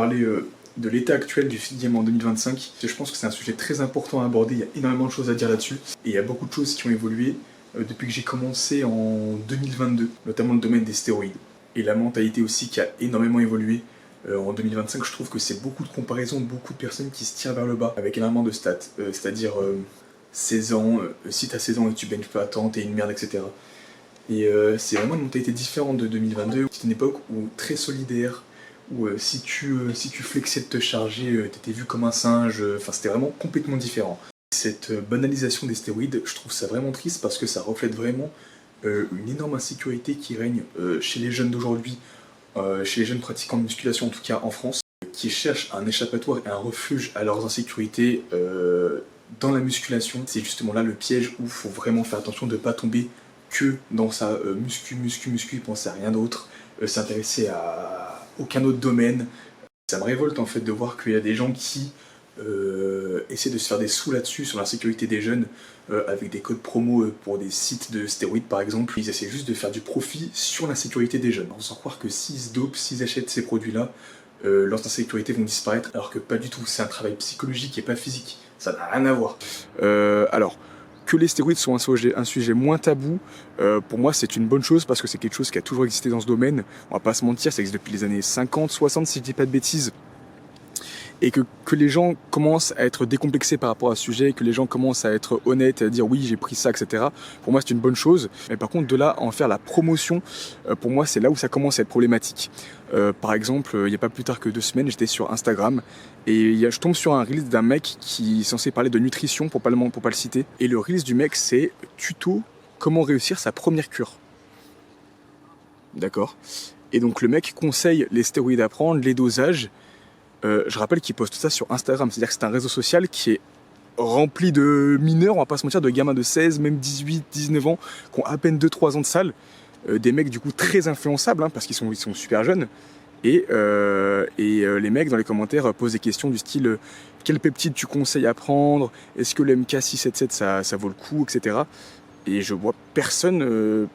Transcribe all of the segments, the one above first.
parler de l'état actuel du fit game en 2025. Je pense que c'est un sujet très important à aborder, il y a énormément de choses à dire là-dessus. Et il y a beaucoup de choses qui ont évolué depuis que j'ai commencé en 2022, notamment le domaine des stéroïdes. Et la mentalité aussi qui a énormément évolué. En 2025, je trouve que c'est beaucoup de comparaisons, beaucoup de personnes qui se tirent vers le bas avec énormément de stats. C'est-à-dire 16 ans, si t'as 16 ans et tu benches pas tant, t'es une merde, etc. Et c'est vraiment une mentalité différente de 2022. C'est une époque où très solidaire, où si tu flexais de te charger, t'étais vu comme un singe, enfin c'était vraiment complètement différent. Cette banalisation des stéroïdes, je trouve ça vraiment triste parce que ça reflète vraiment une énorme insécurité qui règne chez les jeunes d'aujourd'hui, chez les jeunes pratiquants de musculation en tout cas en France, qui cherchent un échappatoire et un refuge à leurs insécurités dans la musculation. C'est justement là le piège où il faut vraiment faire attention de ne pas tomber que dans sa muscu, penser à rien d'autre, s'intéresser à aucun autre domaine. Ça me révolte en fait de voir qu'il y a des gens qui essaient de se faire des sous là-dessus sur la sécurité des jeunes avec des codes promo pour des sites de stéroïdes par exemple. Ils essaient juste de faire du profit sur la sécurité des jeunes, sans croire que s'ils se dopent, s'ils achètent ces produits-là, leurs insécurités vont disparaître, alors que pas du tout, c'est un travail psychologique et pas physique, ça n'a rien à voir. Alors, que les stéroïdes soient un sujet moins tabou, pour moi c'est une bonne chose parce que c'est quelque chose qui a toujours existé dans ce domaine, on va pas se mentir, ça existe depuis les années 50, 60 si je dis pas de bêtises. Et que les gens commencent à être décomplexés par rapport à ce sujet, que les gens commencent à être honnêtes, à dire oui j'ai pris ça, etc. Pour moi c'est une bonne chose, mais par contre de là à en faire la promotion, pour moi c'est là où ça commence à être problématique. Par exemple, il n'y a pas plus tard que 2 semaines, j'étais sur Instagram et je tombe sur un reel d'un mec qui est censé parler de nutrition, pour pas le citer, et le reel du mec c'est tuto comment réussir sa première cure. D'accord. Et donc le mec conseille les stéroïdes à prendre, les dosages. Je rappelle qu'il poste ça sur Instagram, c'est-à-dire que c'est un réseau social qui est rempli de mineurs, on va pas se mentir, de gamins de 16, même 18, 19 ans, qui ont à peine 2-3 ans de salle, des mecs du coup très influençables, hein, parce qu'ils sont super jeunes, et les mecs dans les commentaires posent des questions du style quel peptide tu conseilles à prendre, est-ce que le MK677 ça vaut le coup, etc. Et je vois personne,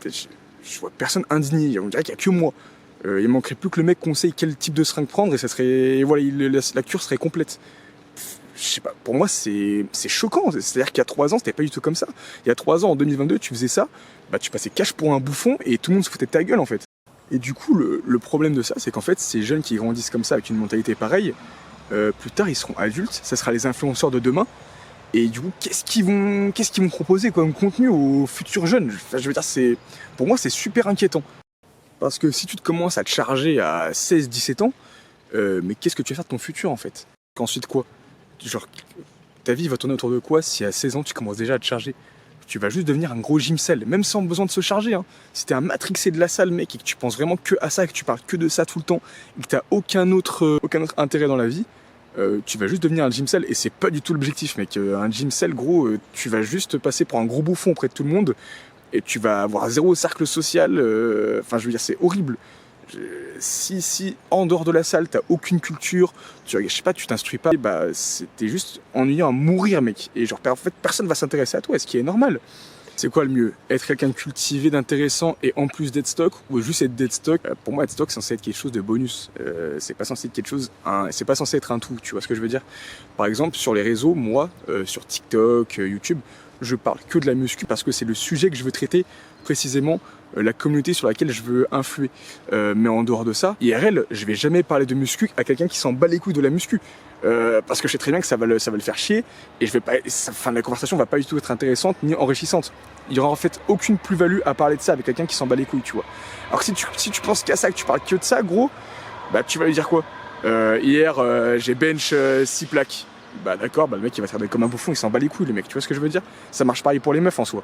je vois personne indigné, on dirait qu'il n'y a que moi. Il manquerait plus que le mec conseille quel type de seringue prendre et ça serait, voilà, la cure serait complète. Je sais pas, pour moi c'est choquant. C'est-à-dire qu'il y a 3 ans c'était pas du tout comme ça. Il y a 3 ans en 2022 tu faisais ça, bah tu passais cash pour un bouffon et tout le monde se foutait de ta gueule en fait. Et du coup le problème de ça c'est qu'en fait ces jeunes qui grandissent comme ça avec une mentalité pareille, plus tard ils seront adultes, ça sera les influenceurs de demain. Et du coup, qu'est-ce qu'ils vont proposer comme contenu aux futurs jeunes? Enfin, je veux dire, pour moi c'est super inquiétant. Parce que si tu te commences à te charger à 16-17 ans, mais qu'est-ce que tu vas faire de ton futur en fait? Ensuite quoi? Genre, ta vie va tourner autour de quoi si à 16 ans tu commences déjà à te charger? Tu vas juste devenir un gros gymcell, même sans besoin de se charger. Hein. Si t'es un matrixé de la salle, mec, et que tu penses vraiment que à ça, que tu parles que de ça tout le temps, et que t'as aucun autre intérêt dans la vie, tu vas juste devenir un gymcell. Et c'est pas du tout l'objectif, mec. Un gymcell, gros, tu vas juste passer pour un gros bouffon auprès de tout le monde. Et tu vas avoir 0 cercle social, enfin je veux dire c'est horrible. Si en dehors de la salle t'as aucune culture, je sais pas, tu t'instruis pas, bah t'es juste ennuyant à mourir mec. Et genre en fait personne va s'intéresser à toi, ce qui est normal. C'est quoi le mieux? Être quelqu'un de cultivé, d'intéressant et en plus d'être stock, ou juste être dead stock? Pour moi être stock c'est censé être quelque chose de bonus. C'est pas censé être quelque chose, c'est pas censé être un tout, tu vois ce que je veux dire? Par exemple sur les réseaux, moi, sur TikTok, YouTube, je parle que de la muscu parce que c'est le sujet que je veux traiter précisément, la communauté sur laquelle je veux influer. Mais en dehors de ça, IRL, je vais jamais parler de muscu à quelqu'un qui s'en bat les couilles de la muscu. Parce que je sais très bien que ça va le faire chier et la conversation va pas du tout être intéressante ni enrichissante. Il y aura en fait aucune plus-value à parler de ça avec quelqu'un qui s'en bat les couilles, tu vois. Alors que si tu penses qu'à ça, que tu parles que de ça, gros, bah tu vas lui dire quoi? Hier, j'ai bench 6 plaques. Bah d'accord, bah le mec il va te regarder comme un bouffon, il s'en bat les couilles le mec, tu vois ce que je veux dire? Ça marche pareil pour les meufs en soi.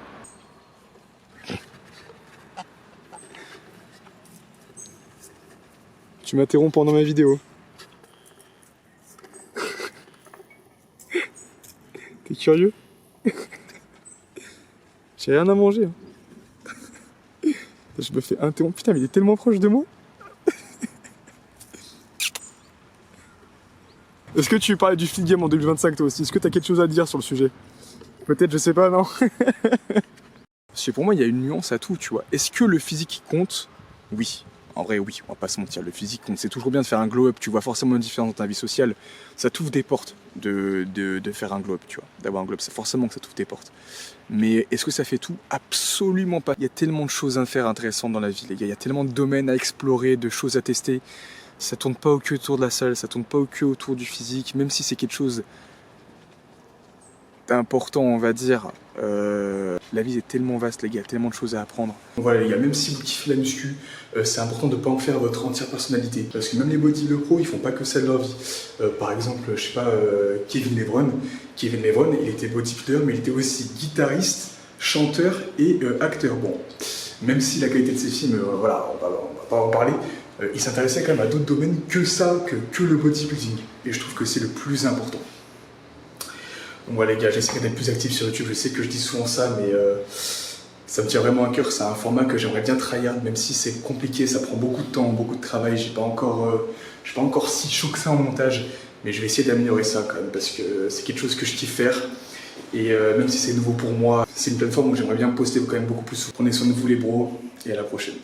Tu m'interromps pendant ma vidéo. T'es curieux? J'ai rien à manger. Hein. Je me fais interrompre, putain mais il est tellement proche de moi. Est-ce que tu parlais du fit game en 2025 toi aussi? Est-ce que t'as quelque chose à dire sur le sujet? Peut-être, je sais pas, non. Parce que pour moi, il y a une nuance à tout, tu vois. Est-ce que le physique compte? Oui. En vrai, oui, on va pas se mentir, le physique, c'est toujours bien de faire un glow-up, tu vois forcément une différence dans ta vie sociale, ça t'ouvre des portes de faire un glow-up, tu vois, d'avoir un glow-up, c'est forcément que ça t'ouvre des portes. Mais est-ce que ça fait tout? Absolument pas. Il y a tellement de choses à faire intéressantes dans la vie, les gars, il y a tellement de domaines à explorer, de choses à tester, ça tourne pas au cul autour de la salle, ça tourne pas au cul autour du physique, même si c'est quelque chose important, on va dire. La vie est tellement vaste, les gars, tellement de choses à apprendre. Donc voilà, les gars, même si vous kiffez la muscu, c'est important de ne pas en faire votre entière personnalité. Parce que même les bodybuilders pro, ils font pas que ça de leur vie. Par exemple, je sais pas, Kevin Levron. Kevin Levron, il était bodybuilder, mais il était aussi guitariste, chanteur et acteur. Bon, même si la qualité de ses films, voilà, on va pas en parler. Il s'intéressait quand même à d'autres domaines que ça, que le bodybuilding. Et je trouve que c'est le plus important. Donc voilà les gars, j'essaie d'être plus actif sur YouTube, je sais que je dis souvent ça, mais ça me tient vraiment à cœur, c'est un format que j'aimerais bien tryhard, même si c'est compliqué, ça prend beaucoup de temps, beaucoup de travail, je suis pas encore si chaud que ça en montage, mais je vais essayer d'améliorer ça quand même, parce que c'est quelque chose que je kiffe faire, et même si c'est nouveau pour moi, c'est une plateforme où j'aimerais bien poster quand même beaucoup plus. Prenez soin de vous les bros, et à la prochaine.